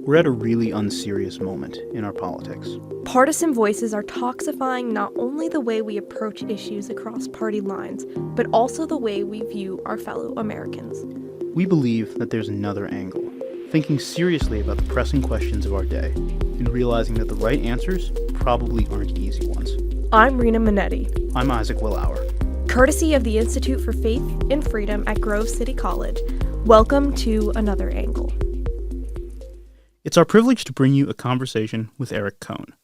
We're at a really unserious moment in our politics. Partisan voices are toxifying not only the way we approach issues across party lines, but also the way we view our fellow Americans. We believe that there's another angle, thinking seriously about the pressing questions of our day, and realizing that the right answers probably aren't easy ones. I'm Rena Minetti. I'm Isaac Willauer. Courtesy of the Institute for Faith and Freedom at Grove City College, welcome to Another Angle. It's our privilege to bring you a conversation with Eric Cohn.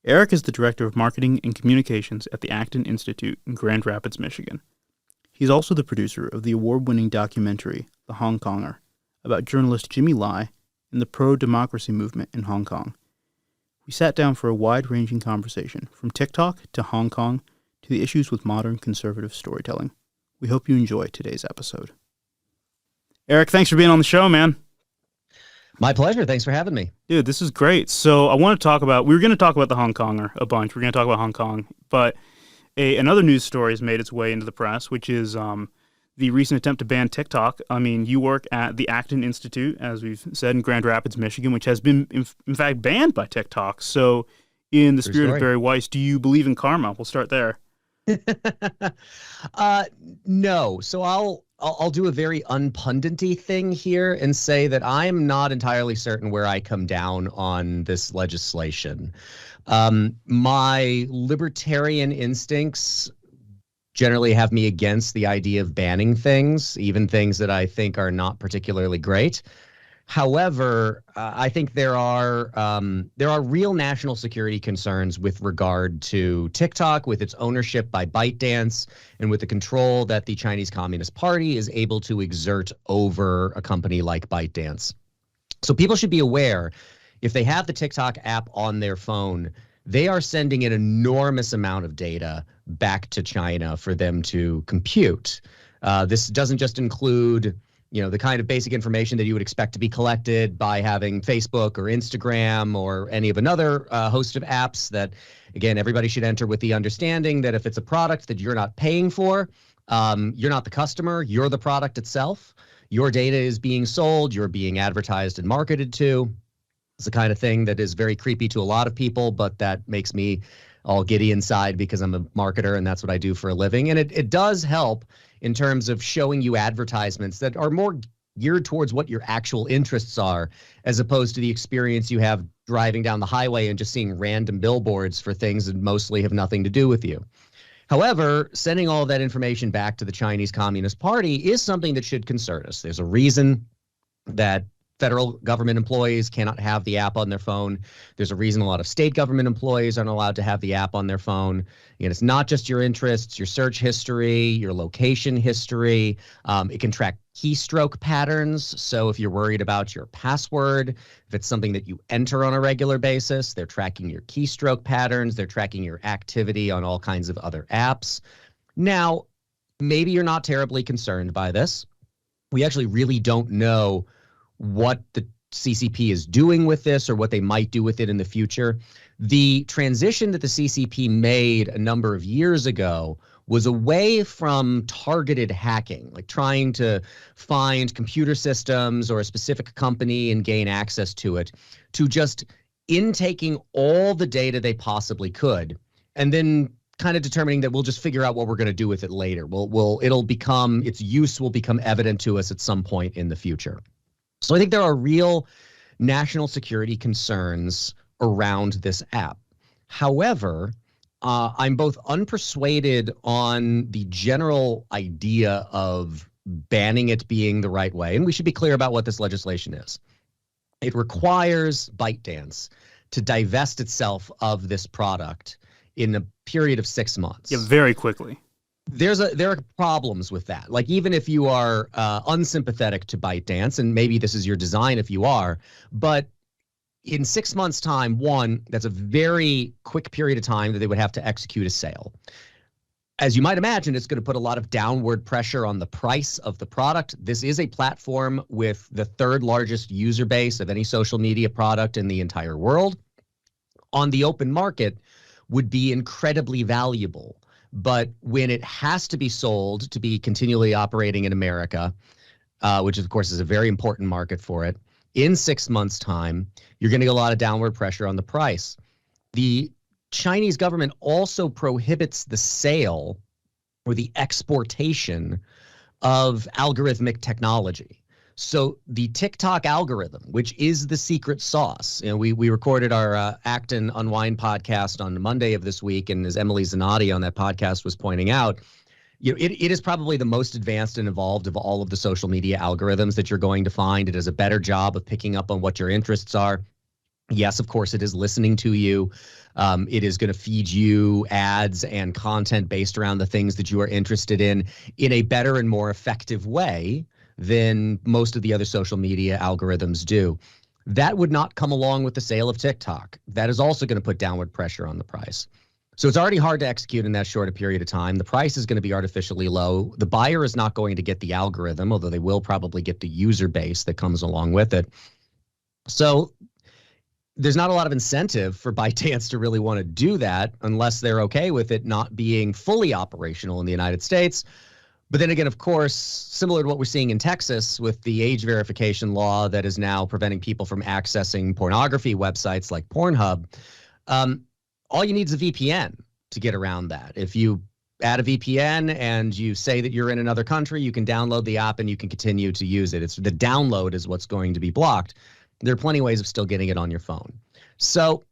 Eric is the Director of Marketing and Communications at the Acton Institute in Grand Rapids, Michigan. He's also the producer of the award-winning documentary, The Hong Konger, about journalist Jimmy Lai and the pro-democracy movement in Hong Kong. We sat down for a wide-ranging conversation, from TikTok to Hong Kong to the issues with modern conservative storytelling. We hope you enjoy today's episode. Eric, thanks for being on the show, man. My pleasure. Thanks for having me. Dude, this is great. So we were going to talk about the Hong Konger a bunch. We're going to talk about Hong Kong, but another news story has made its way into the press, which is the recent attempt to ban TikTok. I mean, you work at the Acton Institute, as we've said, in Grand Rapids, Michigan, which has been, in fact, banned by TikTok. So in the spirit of Barry Weiss, do you believe in karma? We'll start there. No. So I'll do a very unpundity thing here and say that I'm not entirely certain where I come down on this legislation. My libertarian instincts generally have me against the idea of banning things, even things that I think are not particularly great. However, I think there are real national security concerns with regard to TikTok, with its ownership by ByteDance, and with the control that the Chinese Communist Party is able to exert over a company like ByteDance. So people should be aware, if they have the TikTok app on their phone, they are sending an enormous amount of data back to China for them to compute. This doesn't just include the kind of basic information that you would expect to be collected by having Facebook or Instagram or any of another host of apps that, again, everybody should enter with the understanding that if it's a product that you're not paying for, you're not the customer, you're the product itself. Your data is being sold, you're being advertised and marketed to. It's the kind of thing that is very creepy to a lot of people, but that makes me all giddy inside because I'm a marketer and that's what I do for a living. And it does help in terms of showing you advertisements that are more geared towards what your actual interests are, as opposed to the experience you have driving down the highway and just seeing random billboards for things that mostly have nothing to do with you. However, sending all of that information back to the Chinese Communist Party is something that should concern us. There's a reason that federal government employees cannot have the app on their phone. There's a reason a lot of state government employees aren't allowed to have the app on their phone. And it's not just your interests, your search history, your location history. It can track keystroke patterns. So if you're worried about your password, if it's something that you enter on a regular basis, they're tracking your keystroke patterns. They're tracking your activity on all kinds of other apps. Now, maybe you're not terribly concerned by this. We actually really don't know what the CCP is doing with this or what they might do with it in the future. The transition that the CCP made a number of years ago was away from targeted hacking, like trying to find computer systems or a specific company and gain access to it, to just intaking all the data they possibly could, and then kind of determining that we'll just figure out what we're going to do with it later. Its use will become evident to us at some point in the future. So I think there are real national security concerns around this app. However, I'm both unpersuaded on the general idea of banning it being the right way, and we should be clear about what this legislation is. It requires ByteDance to divest itself of this product in a period of 6 months. Yeah, very quickly. There are problems with that. Like, even if you are unsympathetic to ByteDance, and maybe this is your design if you are, but in 6 months' time, one, that's a very quick period of time that they would have to execute a sale. As you might imagine, it's going to put a lot of downward pressure on the price of the product. This is a platform with the third largest user base of any social media product in the entire world. On the open market, would be incredibly valuable. But when it has to be sold to be continually operating in America, which of course is a very important market for it, in 6 months' time, you're going to get a lot of downward pressure on the price. The Chinese government also prohibits the sale or the exportation of algorithmic technology. So the TikTok algorithm, which is the secret sauce, we recorded our Act and Unwind podcast on Monday of this week, and as Emily Zanotti on that podcast was pointing out, it is probably the most advanced and evolved of all of the social media algorithms that you're going to find. It does a better job of picking up on what your interests are. Yes, of course, it is listening to you. It is going to feed you ads and content based around the things that you are interested in a better and more effective way than most of the other social media algorithms do. That would not come along with the sale of TikTok. That is also going to put downward pressure on the price. So it's already hard to execute in that short a period of time. The price is going to be artificially low. The buyer is not going to get the algorithm, although they will probably get the user base that comes along with it. So there's not a lot of incentive for ByteDance to really want to do that unless they're okay with it not being fully operational in the United States. But then again, of course, similar to what we're seeing in Texas with the age verification law that is now preventing people from accessing pornography websites like Pornhub, all you need is a VPN to get around that. If you add a VPN and you say that you're in another country, you can download the app and you can continue to use it. It's the download is what's going to be blocked. There are plenty of ways of still getting it on your phone. So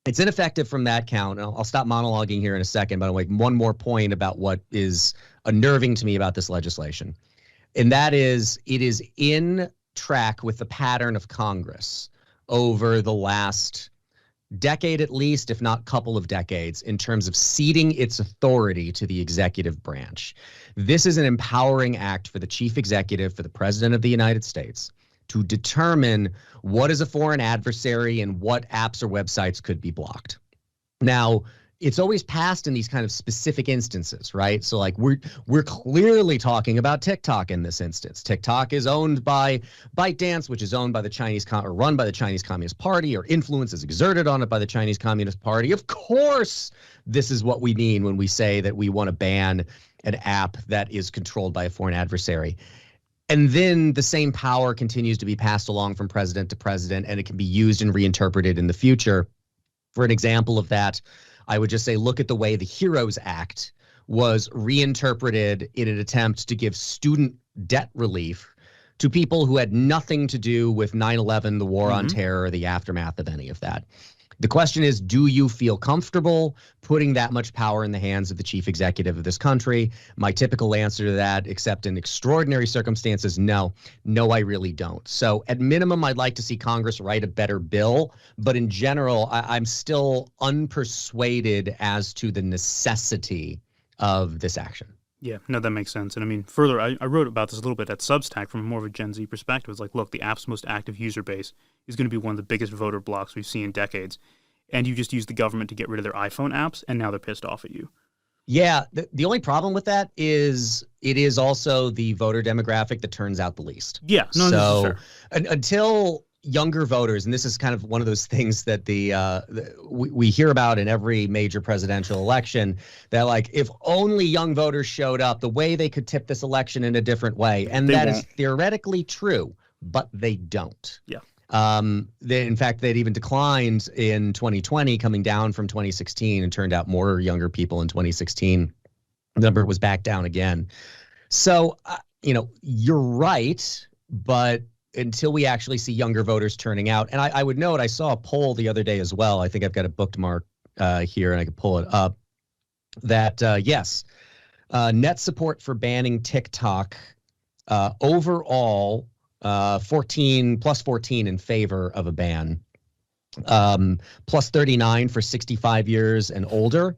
it's ineffective from that count. I'll stop monologuing here in a second, but I'll make one more point about what is unnerving to me about this legislation. And that is, it is in track with the pattern of Congress over the last decade at least, if not couple of decades, in terms of ceding its authority to the executive branch. This is an empowering act for the chief executive, for the president of the United States, to determine what is a foreign adversary and what apps or websites could be blocked. Now, it's always passed in these kind of specific instances, right? So like we're clearly talking about TikTok in this instance. TikTok is owned by ByteDance, which is owned by the Chinese or run by the Chinese Communist Party, or influence is exerted on it by the Chinese Communist Party. Of course, this is what we mean when we say that we want to ban an app that is controlled by a foreign adversary. And then the same power continues to be passed along from president to president, and it can be used and reinterpreted in the future. For an example of that, I would just say, look at the way the HEROES Act was reinterpreted in an attempt to give student debt relief to people who had nothing to do with 9/11, the war on terror, or the aftermath of any of that. The question is, do you feel comfortable putting that much power in the hands of the chief executive of this country? My typical answer to that, except in extraordinary circumstances, no, I really don't. So at minimum, I'd like to see Congress write a better bill. But in general, I'm still unpersuaded as to the necessity of this action. Yeah, no, that makes sense. And I mean, further, I wrote about this a little bit at Substack from more of a Gen Z perspective. It's like, look, the app's most active user base is going to be one of the biggest voter blocks we've seen in decades. And you just use the government to get rid of their iPhone apps, and now they're pissed off at you. Yeah, the only problem with that is it is also the voter demographic that turns out the least. Yeah, no, so sure. Until younger voters, and this is kind of one of those things that we hear about in every major presidential election, that like if only young voters showed up, the way they could tip this election in a different way. And that is theoretically true, but they don't. Yeah. In fact, they'd even declined in 2020, coming down from 2016, and turned out more younger people in 2016. The number was back down again. So, you're right, but until we actually see younger voters turning out. And I would note, I saw a poll the other day as well. I think I've got a bookmark here and I can pull it up. That, yes, net support for banning TikTok overall, 14 in favor of a ban. Plus 39 for 65 years and older.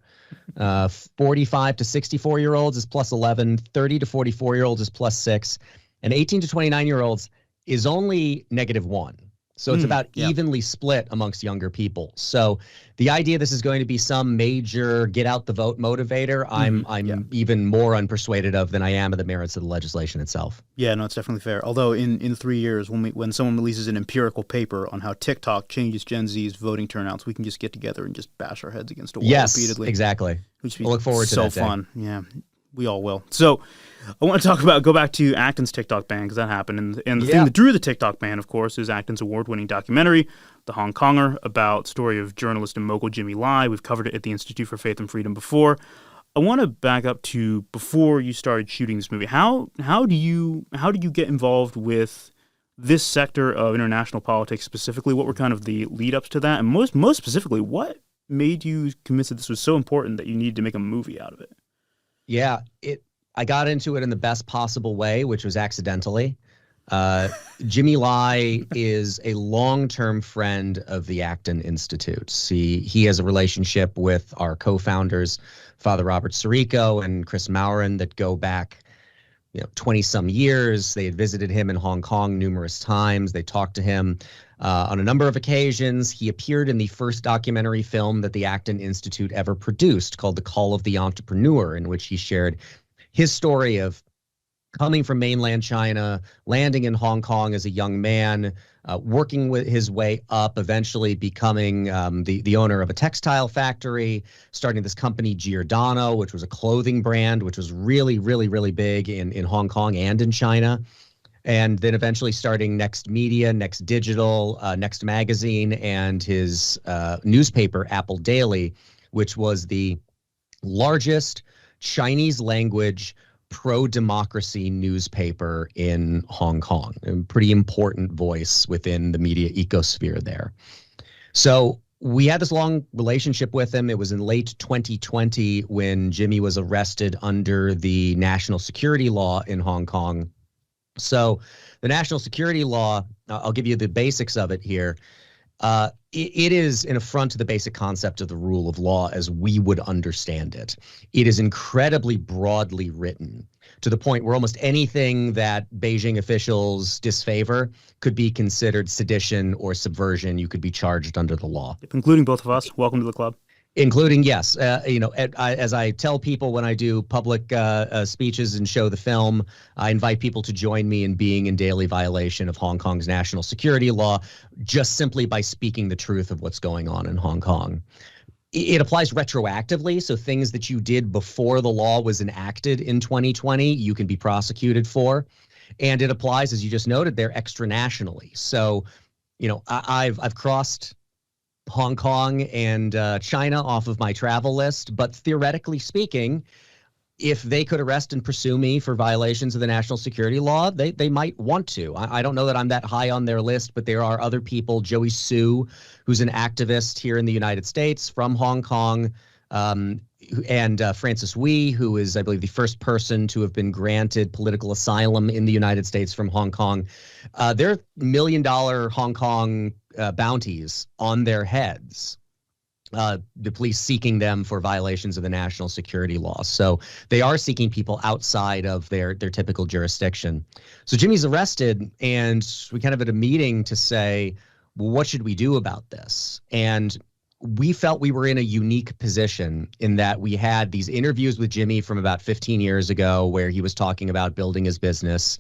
45 to 64-year-olds is plus 11. 30 to 44-year-olds is plus 6. And 18 to 29-year-olds is only -1. So it's about evenly split amongst younger people. So the idea this is going to be some major get out the vote motivator, I'm even more unpersuaded of than I am of the merits of the legislation itself. Yeah, no, it's definitely fair. Although in 3 years, when someone releases an empirical paper on how TikTok changes Gen Z's voting turnouts, we can just get together and just bash our heads against a wall repeatedly. Yes, exactly. Which we'll look forward to that day. So fun. Yeah. We all will. So I want to go back to Acton's TikTok ban, because that happened. And the Yeah. thing that drew the TikTok ban, of course, is Acton's award-winning documentary, The Hong Konger, about story of journalist and mogul Jimmy Lai. We've covered it at the Institute for Faith and Freedom before. I want to back up to before you started shooting this movie. How do you get involved with this sector of international politics specifically? What were kind of the lead-ups to that? And most specifically, what made you convinced that this was so important that you needed to make a movie out of it? Yeah, I got into it in the best possible way, which was accidentally. Jimmy Lai is a long-term friend of the Acton Institute. He has a relationship with our co-founders, Father Robert Sirico and Chris Maurin, that go back 20-some years. They had visited him in Hong Kong numerous times. They talked to him on a number of occasions. He appeared in the first documentary film that the Acton Institute ever produced, called The Call of the Entrepreneur, in which he shared his story of coming from mainland China, landing in Hong Kong as a young man, working with his way up, eventually becoming the owner of a textile factory, starting this company Giordano, which was a clothing brand, which was really, really, really big in Hong Kong and in China. And then eventually starting Next Media, Next Digital, Next Magazine, and his newspaper, Apple Daily, which was the largest Chinese language pro-democracy newspaper in Hong Kong. A pretty important voice within the media ecosphere there. So we had this long relationship with him. It was in late 2020 when Jimmy was arrested under the national security law in Hong Kong. So the national security law, I'll give you the basics of it here. It is an affront to the basic concept of the rule of law as we would understand it. It is incredibly broadly written to the point where almost anything that Beijing officials disfavor could be considered sedition or subversion. You could be charged under the law. Including both of us. Welcome to the club. Including, yes. As I tell people when I do public speeches and show the film, I invite people to join me in being in daily violation of Hong Kong's national security law, just simply by speaking the truth of what's going on in Hong Kong. It applies retroactively, so things that you did before the law was enacted in 2020, you can be prosecuted for. And it applies, as you just noted there, extranationally. So, I've crossed Hong Kong and China off of my travel list, but theoretically speaking, if they could arrest and pursue me for violations of the national security law, they might want to. I don't know that I'm that high on their list, but there are other people. Joey Su, who's an activist here in the United States from Hong Kong, and Francis Wee, who is, I believe, the first person to have been granted political asylum in the United States from Hong Kong. There are $1 million Hong Kong bounties on their heads. The police seeking them for violations of the national security law. So they are seeking people outside of their typical jurisdiction. So Jimmy's arrested, and we kind of had a meeting to say, well, what should we do about this? And we felt we were in a unique position in that we had these interviews with Jimmy from about 15 years ago where he was talking about building his business.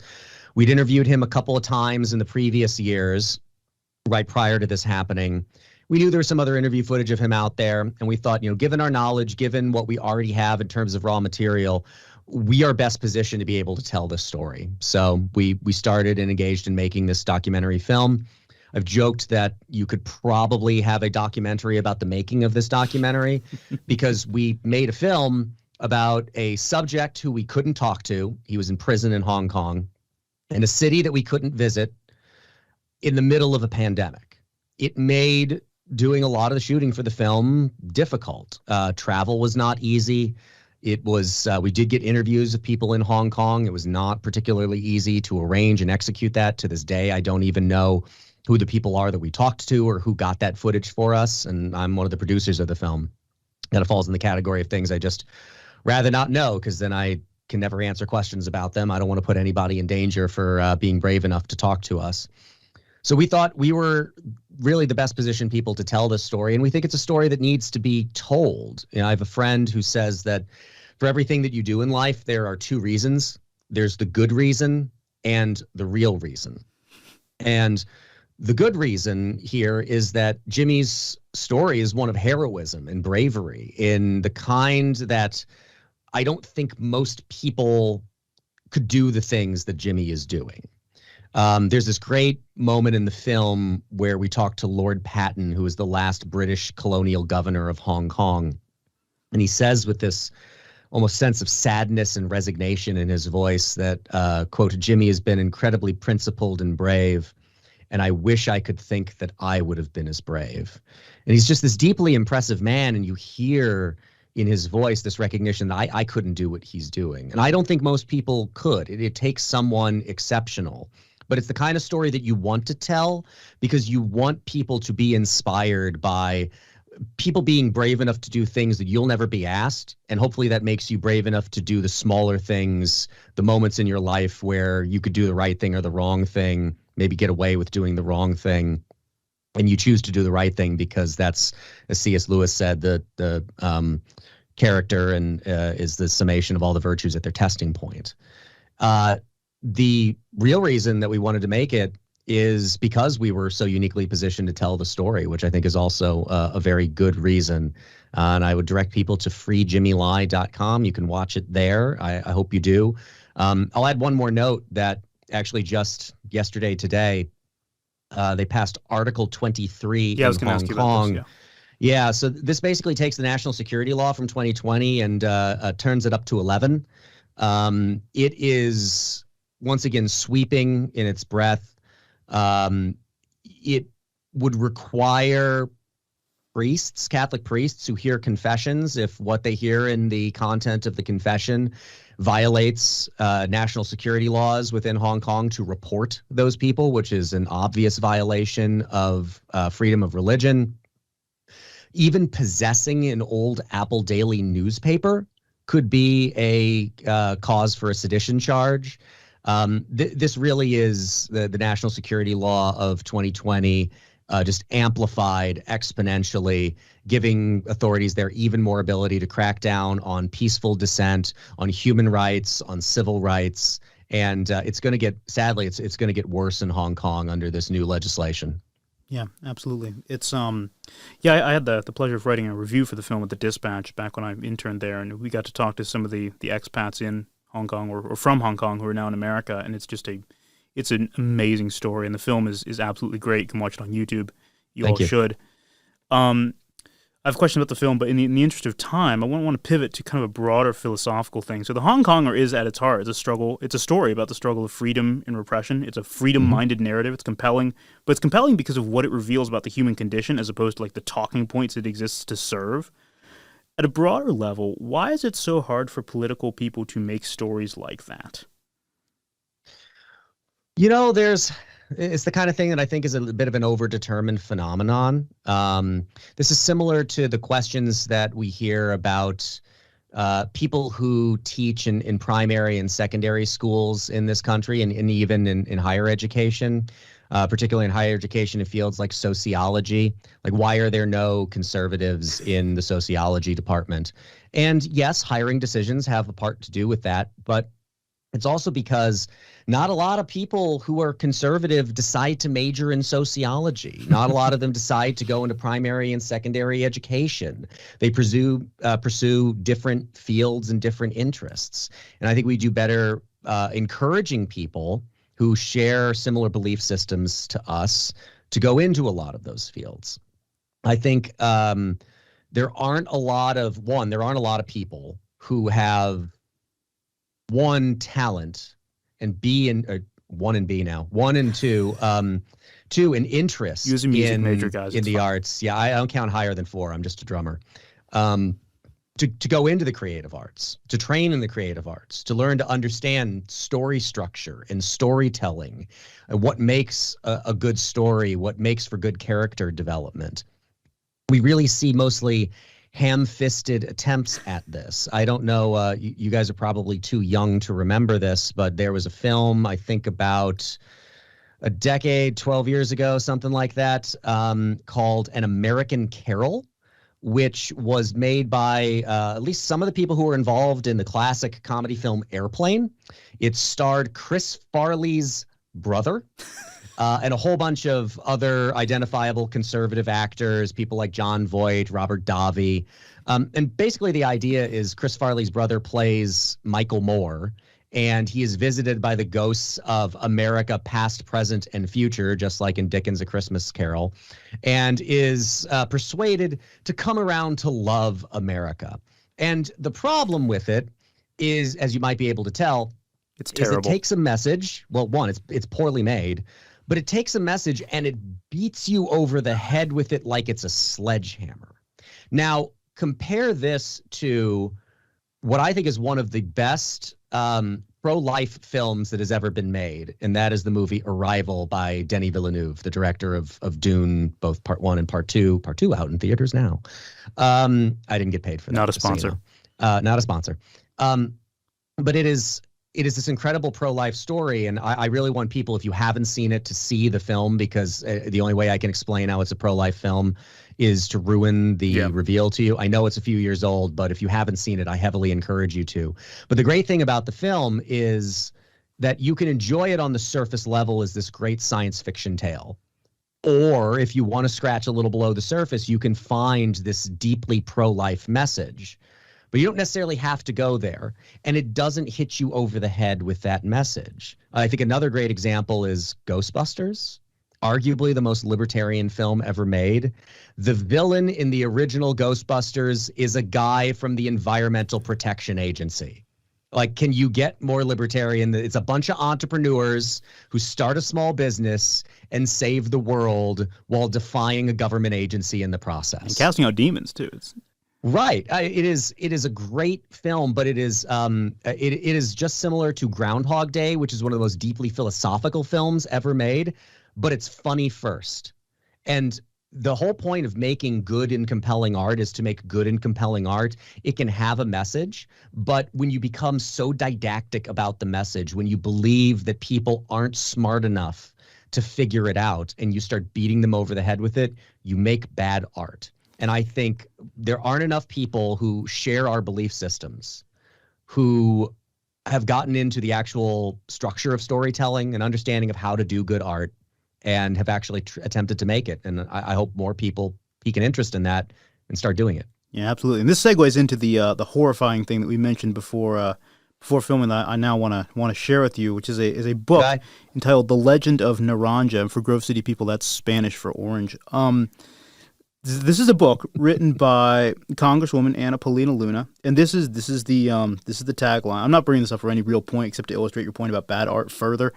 We'd interviewed him a couple of times in the previous years, right prior to this happening. We knew there was some other interview footage of him out there, and we thought, given our knowledge, given what we already have in terms of raw material, we are best positioned to be able to tell this story. So we started and engaged in making this documentary film. I've joked that you could probably have a documentary about the making of this documentary because we made a film about a subject who we couldn't talk to. He was in prison in Hong Kong, in a city that we couldn't visit in the middle of a pandemic. It made doing a lot of the shooting for the film difficult. Travel was not easy. It was, we did get interviews of people in Hong Kong. It was not particularly easy to arrange and execute that. To this day, I don't even know who the people are that we talked to or who got that footage for us. And I'm one of the producers of the film. That falls in the category of things I just rather not know, because then I can never answer questions about them. I don't want to put anybody in danger for being brave enough to talk to us. So we thought we were really the best positioned people to tell this story. And we think it's a story that needs to be told. I have a friend who says that for everything that you do in life, there are two reasons. There's the good reason and the real reason. And the good reason here is that Jimmy's story is one of heroism and bravery in the kind that I don't think most people could do the things that Jimmy is doing. There's this great moment in the film where we talk to Lord Patton, who is the last British colonial governor of Hong Kong. And he says with this almost sense of sadness and resignation in his voice that, quote, Jimmy has been incredibly principled and brave, and I wish I could think that I would have been as brave. And he's just this deeply impressive man, and you hear in his voice this recognition that I couldn't do what he's doing. And I don't think most people could. It takes someone exceptional. But it's the kind of story that you want to tell because you want people to be inspired by people being brave enough to do things that you'll never be asked. And hopefully that makes you brave enough to do the smaller things, the moments in your life where you could do the right thing or the wrong thing, maybe get away with doing the wrong thing. And you choose to do the right thing because that's, as C.S. Lewis said, the character and is the summation of all the virtues at their testing point. The real reason that we wanted to make it is because we were so uniquely positioned to tell the story, which I think is also a very good reason. And I would direct people to freejimmylie.com. You can watch it there. I hope you do. I'll add one more note that actually just yesterday, today, they passed Article 23 in Hong Kong. Yeah, so this basically takes the national security law from 2020 and turns it up to 11. It is, once again, sweeping in its breadth. It would require priests, Catholic priests, who hear confessions, if what they hear in the content of the confession violates national security laws within Hong Kong, to report those people, which is an obvious violation of freedom of religion. Even possessing an old Apple Daily newspaper could be a cause for a sedition charge. This really is the national security law of 2020, just amplified exponentially, giving authorities there even more ability to crack down on peaceful dissent, on human rights, on civil rights. And it's going to get, sadly, it's going to get worse in Hong Kong under this new legislation. Yeah, absolutely. It's I had the pleasure of writing a review for the film at the Dispatch back when I interned there, and we got to talk to some of the expats in Hong Kong or from Hong Kong who are now in America, and it's an amazing story, and the film is absolutely great. You can watch it on YouTube. Thank you. Should. I have a question about the film, but in the interest of time, I want to pivot to kind of a broader philosophical thing. So the Hong Konger is at its heart. It's a struggle. It's a story about the struggle of freedom and repression. It's a freedom-minded narrative. It's compelling, but it's compelling because of what it reveals about the human condition as opposed to like the talking points it exists to serve. At a broader level, why is it so hard for political people to make stories like that? You know, it's the kind of thing that I think is a bit of an overdetermined phenomenon. This is similar to the questions that we hear about people who teach in primary and secondary schools in this country, and even in higher education, particularly in higher education in fields like sociology. Like, why are there no conservatives in the sociology department? And yes, hiring decisions have a part to do with that, but it's also because not a lot of people who are conservative decide to major in sociology. Not a lot of them decide to go into primary and secondary education. They pursue different fields and different interests. And I think we do better encouraging people who share similar belief systems to us to go into a lot of those fields. I think there aren't a lot of people who have talent, and two, an interest using music major guys in the arts. Yeah, I don't count higher than 4. I'm just a drummer. To go into the creative arts, to train in the creative arts, to learn to understand story structure and storytelling, and what makes a good story, what makes for good character development. We really see mostly ham-fisted attempts at this. I don't know, you guys are probably too young to remember this, but there was a film, I think about a decade, 12 years ago, something like that, called An American Carol, which was made by at least some of the people who were involved in the classic comedy film Airplane. It starred Chris Farley's brother, and a whole bunch of other identifiable conservative actors, people like Jon Voight, Robert Davi. And basically the idea is Chris Farley's brother plays Michael Moore, and he is visited by the ghosts of America past, present, and future, just like in Dickens' A Christmas Carol, and is persuaded to come around to love America. And the problem with it is, as you might be able to tell, it's terrible. It takes a message. Well, one, it's poorly made, but it takes a message and it beats you over the head with it like it's a sledgehammer. Now, compare this to what I think is one of the best pro-life films that has ever been made, and that is the movie Arrival by Denis Villeneuve, the director of Dune, both Part 1 and Part 2. Part 2 out in theaters now. I didn't get paid for that. Not a sponsor. Not a sponsor. But it is this incredible pro-life story, and I really want people, if you haven't seen it, to see the film, because the only way I can explain how it's a pro-life film is to ruin the reveal to you. I know it's a few years old, but if you haven't seen it, I heavily encourage you to. But the great thing about the film is that you can enjoy it on the surface level as this great science fiction tale. Or if you want to scratch a little below the surface, you can find this deeply pro-life message. But you don't necessarily have to go there, and it doesn't hit you over the head with that message. I think another great example is Ghostbusters, arguably the most libertarian film ever made. The villain in the original Ghostbusters is a guy from the Environmental Protection Agency. Like, can you get more libertarian? It's a bunch of entrepreneurs who start a small business and save the world while defying a government agency in the process. And casting out demons, too. Right. It is a great film, but it is just similar to Groundhog Day, which is one of the most deeply philosophical films ever made, but it's funny first. And the whole point of making good and compelling art is to make good and compelling art. It can have a message, but when you become so didactic about the message, when you believe that people aren't smart enough to figure it out and you start beating them over the head with it, you make bad art. And I think there aren't enough people who share our belief systems, who have gotten into the actual structure of storytelling and understanding of how to do good art, and have actually attempted to make it. And I hope more people peak an interest in that and start doing it. Yeah, absolutely. And this segues into the horrifying thing that we mentioned before filming that I now want to share with you, which is a book entitled "The Legend of Naranja." And for Grove City people, that's Spanish for orange. This is a book written by Congresswoman Ana Paulina Luna, and this is the tagline. I'm not bringing this up for any real point except to illustrate your point about bad art further.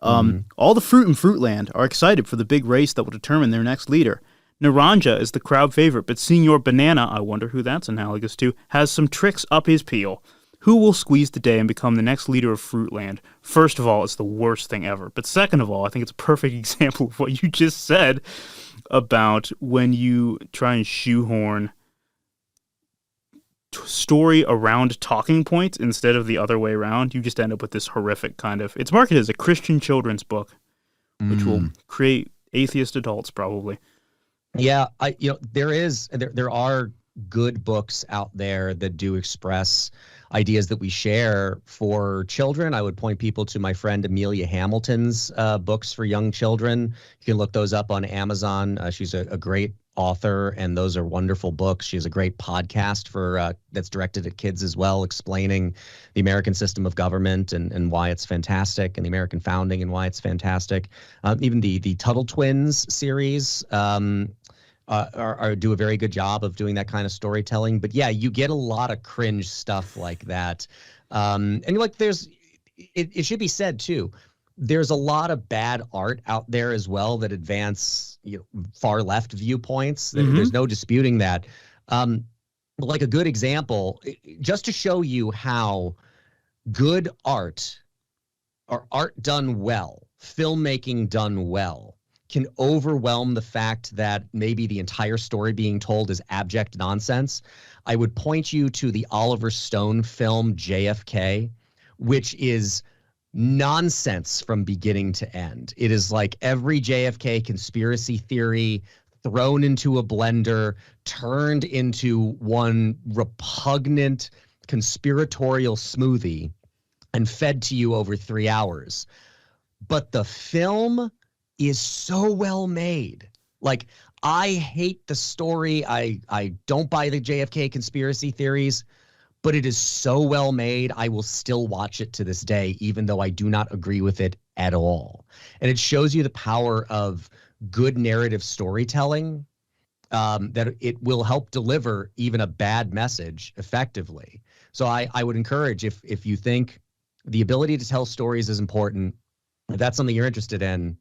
All the fruit in Fruitland are excited for the big race that will determine their next leader. Naranja is the crowd favorite, but Senor Banana, I wonder who that's analogous to, has some tricks up his peel. Who will squeeze the day and become the next leader of Fruitland? First of all, it's the worst thing ever. But second of all, I think it's a perfect example of what you just said about when you try and shoehorn story around talking points instead of the other way around. You just end up with this horrific kind of... It's marketed as a Christian children's book, which will create atheist adults probably. Yeah, there are good books out there that do express ideas that we share for children. I would point people to my friend Amelia Hamilton's books for young children. You can look those up on Amazon. She's a great author, and those are wonderful books. She has a great podcast for that's directed at kids as well, explaining the American system of government and why it's fantastic, and the American founding and why it's fantastic. Even the Tuttle Twins series do a very good job of doing that kind of storytelling. But yeah, you get a lot of cringe stuff like that. And like it should be said too, there's a lot of bad art out there as well that advance far left viewpoints. There's no disputing that. But like a good example, just to show you how good art, or art done well, filmmaking done well, can overwhelm the fact that maybe the entire story being told is abject nonsense. I would point you to the Oliver Stone film JFK, which is nonsense from beginning to end. It is like every JFK conspiracy theory thrown into a blender, turned into one repugnant conspiratorial smoothie and fed to you over 3 hours. But the film is so well made. Like, I hate the story. I don't buy the JFK conspiracy theories, but it is so well made. I will still watch it to this day, even though I do not agree with it at all. And it shows you the power of good narrative storytelling, that it will help deliver even a bad message effectively. So I would encourage, if you think the ability to tell stories is important, if that's something you're interested in,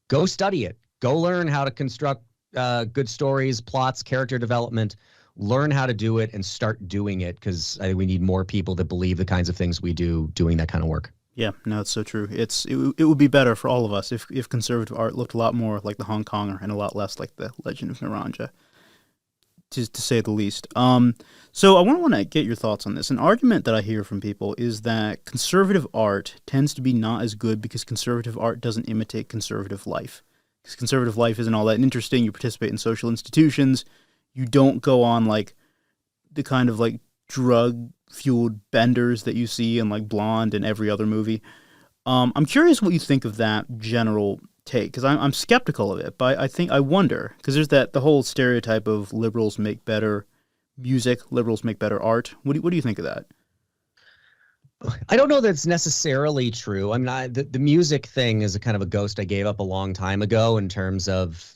go study it. Go learn how to construct good stories, plots, character development. Learn how to do it and start doing it, because I think we need more people that believe the kinds of things we do doing that kind of work. Yeah, no, it's so true. It would be better for all of us if conservative art looked a lot more like the Hong Konger and a lot less like the Legend of Naranja, to say the least. So I want to get your thoughts on this. An argument that I hear from people is that conservative art tends to be not as good because conservative art doesn't imitate conservative life. Because conservative life isn't all that interesting. You participate in social institutions. You don't go on like the kind of like drug-fueled benders that you see in like Blonde and every other movie. I'm curious what you think of that general take, because I'm skeptical of it, but I wonder, because there's the whole stereotype of liberals make better music, liberals make better art. What do you think of that? I don't know that it's necessarily true. I mean, the music thing is a kind of a ghost I gave up a long time ago, in terms of,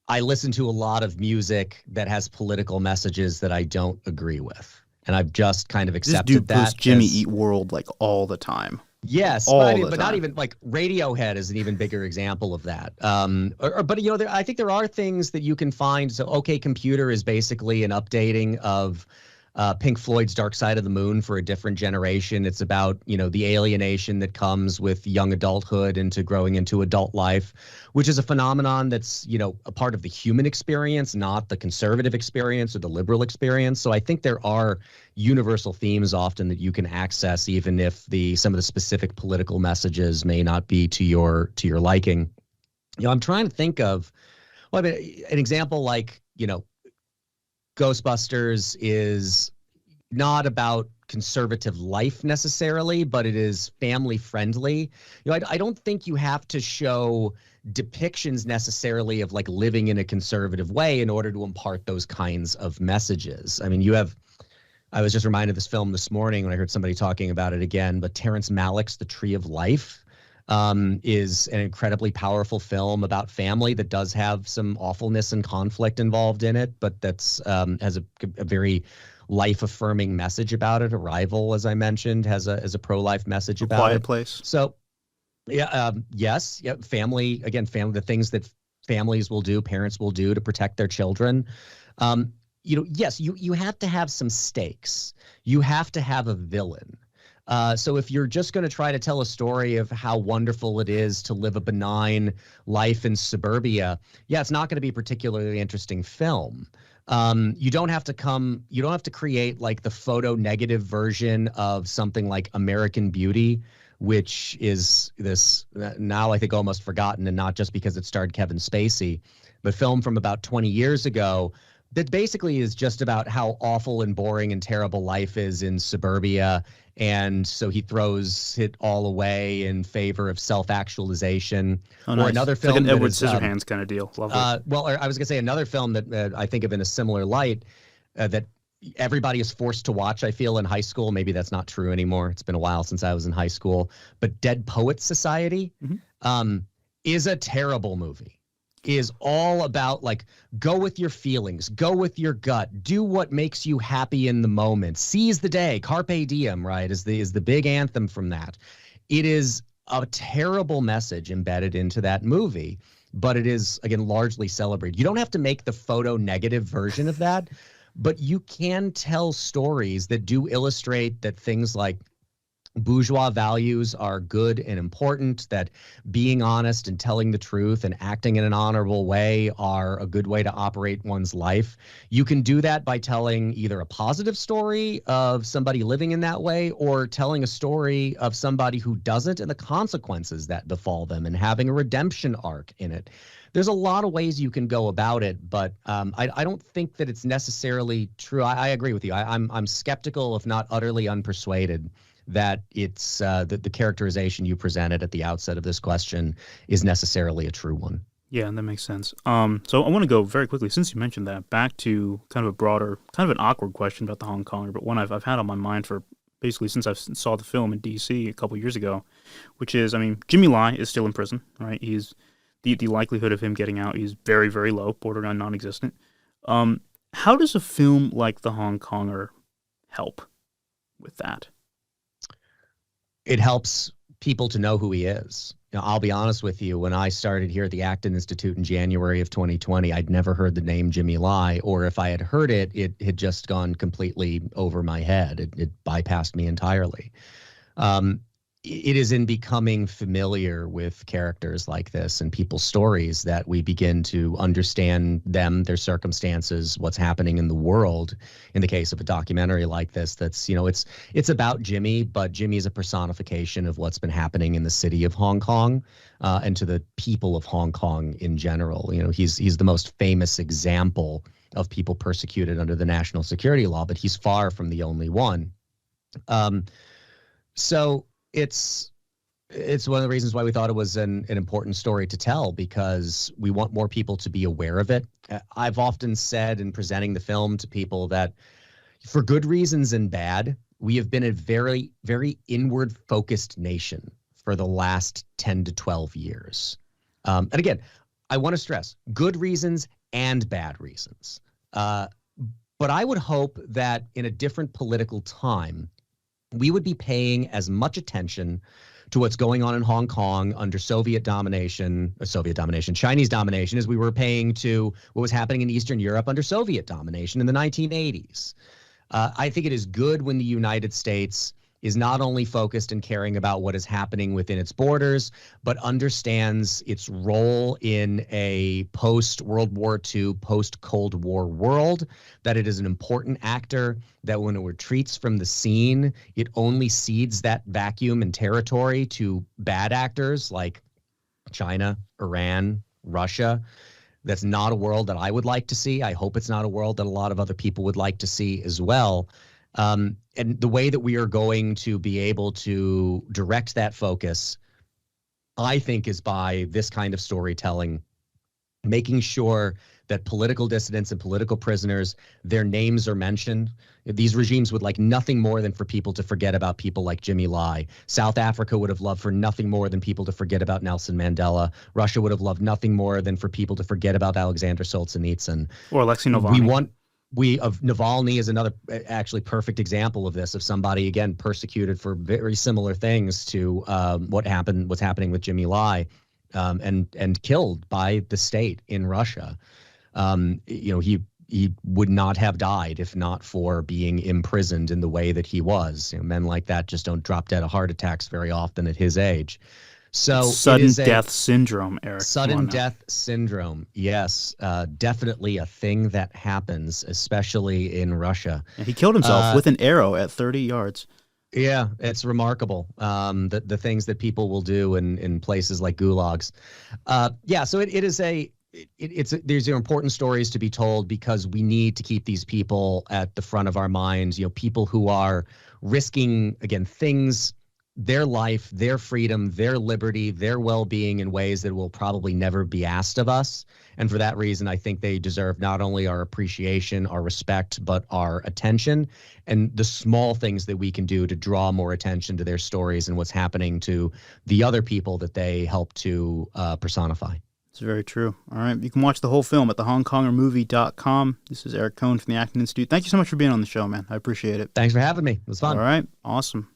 I listen to a lot of music that has political messages that I don't agree with. And I've just kind of accepted this dude that. Posts Jimmy Eat World like all the time. Yes, but not even like Radiohead is an even bigger example of that. I think there are things that you can find. So OK Computer is basically an updating of Pink Floyd's Dark Side of the Moon for a different generation. It's about, the alienation that comes with young adulthood into growing into adult life, which is a phenomenon that's, a part of the human experience, not the conservative experience or the liberal experience. So I think there are universal themes often that you can access, even if some of the specific political messages may not be to your liking. I'm trying to think of, an example like, Ghostbusters is not about conservative life necessarily, but it is family friendly. I don't think you have to show depictions necessarily of like living in a conservative way in order to impart those kinds of messages. I mean, I was just reminded of this film this morning when I heard somebody talking about it again, but Terrence Malick's The Tree of Life is an incredibly powerful film about family that does have some awfulness and conflict involved in it, but that's has a very life-affirming message about it. Arrival, as I mentioned, has a pro-life message about it. Quiet Place. So, yes, family, the things that families will do, parents will do to protect their children. Yes, you have to have some stakes. You have to have a villain. So if you're just going to try to tell a story of how wonderful it is to live a benign life in suburbia, it's not going to be a particularly interesting film. You don't have to create like the photo negative version of something like American Beauty, which is this now I think almost forgotten, and not just because it starred Kevin Spacey, but film from about 20 years ago that basically is just about how awful and boring and terrible life is in suburbia. And so he throws it all away in favor of self-actualization. Oh, nice. Or another It's film like an Edward that is, Scissorhands kind of deal. Lovely. I was going to say another film that I think of in a similar light that everybody is forced to watch, I feel, in high school. Maybe that's not true anymore. It's been a while since I was in high school. But Dead Poets Society is a terrible movie. Is all about like, go with your feelings, go with your gut, do what makes you happy in the moment, seize the day, carpe diem, right, is the big anthem from that. It is a terrible message embedded into that movie, but it is, again, largely celebrated. You don't have to make the photo negative version of that, but you can tell stories that do illustrate that things like bourgeois values are good and important, that being honest and telling the truth and acting in an honorable way are a good way to operate one's life. You can do that by telling either a positive story of somebody living in that way, or telling a story of somebody who doesn't and the consequences that befall them, and having a redemption arc in it. There's a lot of ways you can go about it, but I don't think that it's necessarily true. I agree with you. I'm skeptical, if not utterly unpersuaded, that it's the characterization you presented at the outset of this question is necessarily a true one. Yeah, that makes sense. So I want to go very quickly, since you mentioned that, back to kind of a broader, kind of an awkward question about the Hong Konger, but one I've had on my mind for basically since I saw the film in D.C. a couple years ago, which is, I mean, Jimmy Lai is still in prison, right? He's the likelihood of him getting out is very, very low, borderline non-existent. How does a film like The Hong Konger help with that? It helps people to know who he is. You know, I'll be honest with you, when I started here at the Acton Institute in January of 2020, I'd never heard the name Jimmy Lai, or if I had heard it, it had just gone completely over my head. It bypassed me entirely. It is in becoming familiar with characters like this and people's stories that we begin to understand them, their circumstances, what's happening in the world. In the case of a documentary like this, that's, you know, it's about Jimmy, but Jimmy is a personification of what's been happening in the city of Hong Kong, and to the people of Hong Kong in general. You know, he's the most famous example of people persecuted under the national security law, but he's far from the only one. So it's one of the reasons why we thought it was an important story to tell, because we want more people to be aware of it. I've often said in presenting the film to people that for good reasons and bad, we have been a very, very inward focused nation for the last 10 to 12 years. And again, I want to stress good reasons and bad reasons. But I would hope that in a different political time, we would be paying as much attention to what's going on in Hong Kong under Chinese domination, as we were paying to what was happening in Eastern Europe under Soviet domination in the 1980s. I think it is good when the United States is not only focused and caring about what is happening within its borders, but understands its role in a post-World War II, post-Cold War world, that it is an important actor, that when it retreats from the scene, it only cedes that vacuum and territory to bad actors like China, Iran, Russia. That's not a world that I would like to see. I hope it's not a world that a lot of other people would like to see as well. And the way that we are going to be able to direct that focus, I think, is by this kind of storytelling, making sure that political dissidents and political prisoners, their names are mentioned. These regimes would like nothing more than for people to forget about people like Jimmy Lai. South Africa would have loved for nothing more than people to forget about Nelson Mandela. Russia would have loved nothing more than for people to forget about Alexander Solzhenitsyn. Or Alexei Navalny. Navalny is another actually perfect example of this, of somebody, again, persecuted for very similar things to what's happening with Jimmy Lai, and killed by the state in Russia. He would not have died if not for being imprisoned in the way that he was. You know, men like that just don't drop dead of heart attacks very often at his age. So sudden death syndrome, Eric. Sudden death syndrome, yes, definitely a thing that happens, especially in Russia. And he killed himself with an arrow at 30 yards. Yeah, it's remarkable, the things that people will do in places like gulags. So these are important stories to be told, because we need to keep these people at the front of our minds. You know, people who are risking, again, things, their life, their freedom, their liberty, their well-being in ways that will probably never be asked of us. And for that reason, I think they deserve not only our appreciation, our respect, but our attention, and the small things that we can do to draw more attention to their stories and what's happening to the other people that they help to personify. It's very true. All right. You can watch the whole film at thehongkongermovie.com. This is Eric Cohn from the Acton Institute. Thank you so much for being on the show, man. I appreciate it. Thanks for having me. It was fun. All right. Awesome.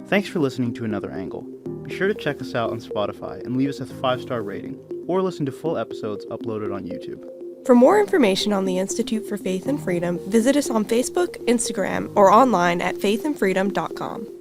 Thanks for listening to Another Angle. Be sure to check us out on Spotify and leave us a 5-star rating, or listen to full episodes uploaded on YouTube. For more information on the Institute for Faith and Freedom, visit us on Facebook, Instagram, or online at faithandfreedom.com.